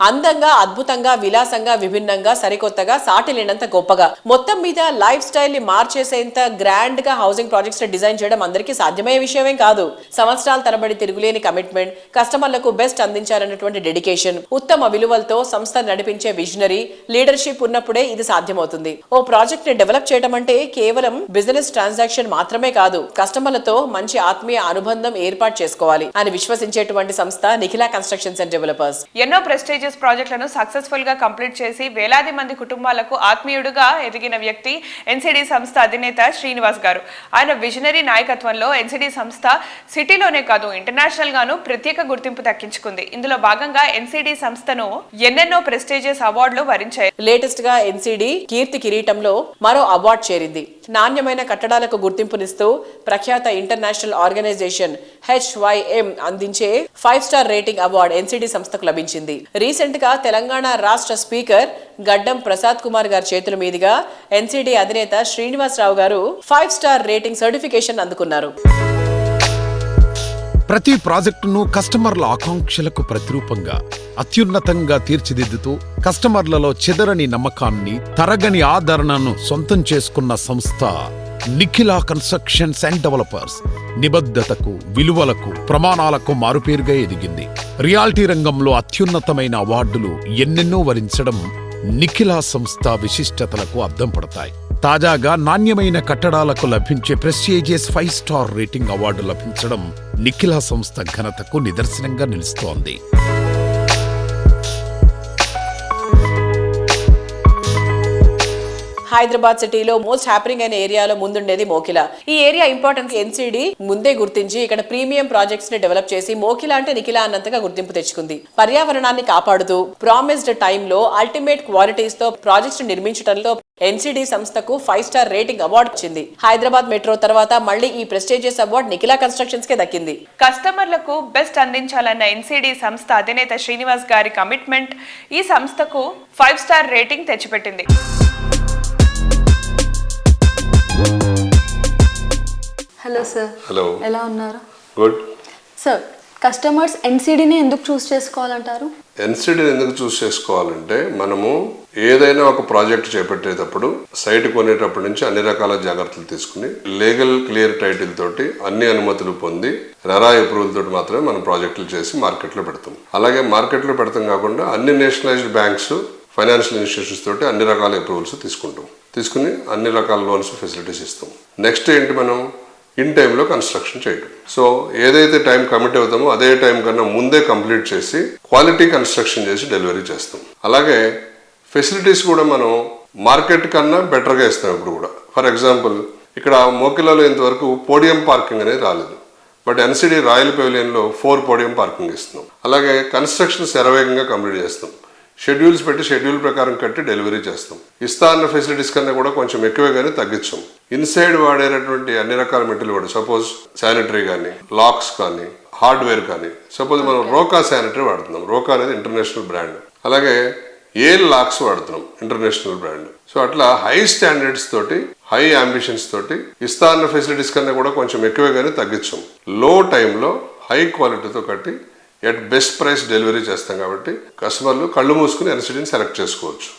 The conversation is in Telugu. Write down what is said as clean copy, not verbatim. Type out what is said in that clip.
అందంగా, అద్భుతంగా, విలాసంగా, విభిన్నంగా, సరికొత్తగా, సాటిలేనంత గొప్పగా, మొత్తం మీద లైఫ్ స్టైల్ ని మార్చేసేంత గ్రాండ్ గా హౌసింగ్ ప్రాజెక్ట్స్ డిజైన్ చేయడం అందరికీ సాధ్యమయ్యే విషయమే కాదు. సంవత్సరాల తరబడి తిరుగులేని కమిట్మెంట్, కస్టమర్లకు బెస్ట్ అందించాలన్నటువంటి డెడికేషన్, ఉత్తమ విలువలతో సంస్థ నడిపించే విజనరీ లీడర్షిప్ ఉన్నప్పుడే ఇది సాధ్యమవుతుంది. ఓ ప్రాజెక్ట్ ని డెవలప్ చేయడం అంటే కేవలం బిజినెస్ ట్రాన్సాక్షన్ మాత్రమే కాదు, కస్టమర్లతో మంచి ఆత్మీయ అనుబంధం ఏర్పాటు చేసుకోవాలి అని విశ్వసించేటువంటి సంస్థ నిఖిలా కన్స్ట్రక్షన్స్ అండ్ డెవలపర్స్. ఎన్నో ప్రెస్టీజియస్ ప్రాజెక్టులను సక్సెస్ఫుల్ గా కంప్లీట్ చేసి వేలాది మంది కుటుంబాలకు ఆత్మీయుడుగా ఎదిగిన వ్యక్తి ఎన్సిడి సంస్థ అధినేత శ్రీనివాస్ గారు. ఆయన విజనరీ నాయకత్వంలో ఎన్సిడి సంస్థ సిటీలోనే కాదు ఇంటర్నేషనల్ గాను ప్రత్యేక గుర్తింపు దక్కించుకుంది. ఇందులో భాగంగా ఎన్సిడి సంస్థను ఎన్నెన్నో ప్రెస్టీజియస్ అవార్డులు వరించాయి. లేటెస్ట్ గా ఎన్సిడి కీర్తి కిరీటంలో మరో అవార్డు చేరింది. నాణ్యమైన కట్టడాలకు గుర్తింపునిస్తూ ప్రఖ్యాత ఇంటర్నేషనల్ ఆర్గనైజేషన్ HYM అందించే 5 స్టార్ రేటింగ్ అవార్డు ఎన్సిడి సంస్థకు లభించింది. రీసెంట్ గా తెలంగాణ రాష్ట్ర స్పీకర్ గడ్డం ప్రసాద్ కుమార్ గారి చేతుల మీదుగా ఎన్సిడి అధినేత శ్రీనివాసరావు గారు 5 స్టార్ రేటింగ్ సర్టిఫికేషన్ అందుకున్నారు. ప్రతి ప్రాజెక్టును కస్టమర్ల ఆకాంక్షలకు ప్రతిరూపంగా అత్యున్నతంగా తీర్చిదిద్దుతూ కస్టమర్లలో చెదరని నమ్మకాన్ని, తరగని ఆదరణను సొంతం చేసుకున్న సంస్థ నిఖిలా కన్స్ట్రక్షన్స్ అండ్ డెవలపర్స్ నిబద్ధతకు, విలువలకు, ప్రమాణాలకు మారుపేరుగా ఎదిగింది. రియాలిటీ రంగంలో అత్యున్నతమైన అవార్డులు ఎన్నెన్నో వరించడం నిఖిలా సంస్థ విశిష్టతలకు అద్దం పడతాయి. తాజాగా నాణ్యమైన కట్టడాలకు లభించే ప్రెస్టీజియస్ 5 స్టార్ రేటింగ్ అవార్డు లభించడం నిఖిలా సంస్థ ఘనతకు నిదర్శనంగా నిలుస్తోంది. హైదరాబాద్ సిటీలో మోస్ట్ హ్యాపనింగ్ అయిన ఏరియాలో ముందుండేది మోకిలా. ఈ ఏరియా ఇంపార్టెన్స్ ఎన్సిడి ముందే గుర్తించి ఇక్కడ ప్రీమియం ప్రాజెక్ట్స్ ని డెవలప్ చేసి మోకిలా అంటే నిఖిలా అన్నంతగా గుర్తింపు తెచ్చుకుంది. పర్యావరణాన్ని కాపాడుతూ ప్రామిస్డ్ టైంలో అల్టిమేట్ క్వాలిటీస్ తో ప్రాజెక్ట్స్ నిర్మించడంలో ఎన్సిడి సంస్థకు 5 స్టార్ రేటింగ్ అవార్డు వచ్చింది. హైదరాబాద్ మెట్రో తర్వాత మళ్ళీ ఈ ప్రెస్టీజియస్ అవార్డు నిఖిలా కన్స్ట్రక్షన్స్ కే దక్కింది. కస్టమర్లకు బెస్ట్ అందించాలన్న ఎన్సిడి సంస్థ అధినేత శ్రీనివాస్ గారి కమిట్మెంట్ ఈ సంస్థకు 5 స్టార్ రేటింగ్ తెచ్చిపెట్టింది. Hello sir. హలో. ఎలా ఉన్నారు? గుడ్ సార్, కస్టమర్స్ ఎన్సిడిని ఎందుకు చూస్ చేసుకోవాలంటారు? ఎన్సిడిని ఎందుకు చూస్ చేసుకోవాలంటే మనము ఏదైనా ఒక ప్రాజెక్ట్ చేపట్టేటప్పుడు సైట్ కొనేటప్పటి నుంచి అన్ని రకాల జాగ్రత్తలు తీసుకుని లీగల్ క్లియర్ టైటిల్ తోటి అన్ని అనుమతులు పొంది రెరా అప్రూవల్ తోటి మాత్రమే మనం ప్రాజెక్టులు చేసి మార్కెట్లో పెడతాం. అలాగే మార్కెట్లో పెడతాం కాకుండా అన్ని నేషనలైజ్డ్ బ్యాంక్స్, ఫైనాన్షియల్ ఇన్స్టిట్యూషన్స్ తోటి అన్ని రకాల అప్రూవల్స్ తీసుకుని అన్ని రకాల లోన్స్ ఫెసిలిటీస్ ఇస్తాం. నెక్స్ట్ ఏంటి, మనం ఇన్ టైంలో కన్స్ట్రక్షన్ చేయడం. సో ఏదైతే టైం కమిట్ అవుతామో అదే టైం కన్నా ముందే కంప్లీట్ చేసి క్వాలిటీ కన్స్ట్రక్షన్ చేసి డెలివరీ చేస్తాం. అలాగే ఫెసిలిటీస్ కూడా మనం మార్కెట్ కన్నా బెటర్గా ఇస్తాం. ఇప్పుడు కూడా ఫర్ ఎగ్జాంపుల్ ఇక్కడ మోకిలాలో ఇంతవరకు పోడియం పార్కింగ్ అనేది రాలేదు. బట్ ఎన్సిడి రాయల్ పెవిలియన్లో 4 పోడియం పార్కింగ్ ఇస్తున్నాం. అలాగే కన్స్ట్రక్షన్ శరవేగంగా కంప్లీట్ చేస్తాం. షెడ్యూల్స్ పెట్టి షెడ్యూల్ ప్రకారం కట్టి డెలివరీ చేస్తాం. ఇస్తా అన్న ఫెసిలిటీస్ కన్నా కూడా కొంచెం ఎక్కువే కానీ తగ్గించాం. ఇన్సైడ్ వాడేటటువంటి అన్ని రకాల మెటీరియల్ వాడు, సపోజ్ శానిటరీ కానీ, లాక్స్ కానీ, హార్డ్వేర్ కానీ, సపోజ్ మనం రోకా శానిటరీ వాడుతున్నాం. రోకా అనేది ఇంటర్నేషనల్ బ్రాండ్. అలాగే ఏల్ లాక్స్ వాడుతున్నాం, ఇంటర్నేషనల్ బ్రాండ్. సో అట్లా హై స్టాండర్డ్స్ తోటి, హై అంబిషన్స్ తోటి ఇస్తా అన్న ఫెసిలిటీస్ కన్నా కూడా కొంచెం ఎక్కువే కానీ తగ్గించాం. లో టైంలో హై క్వాలిటీతో కట్టి ఎట్ బెస్ట్ ప్రైస్ డెలివరీ చేస్తాం. కాబట్టి కస్టమర్లు కళ్ళు మూసుకుని ఎన్సిడిని సెలెక్ట్ చేసుకోవచ్చు.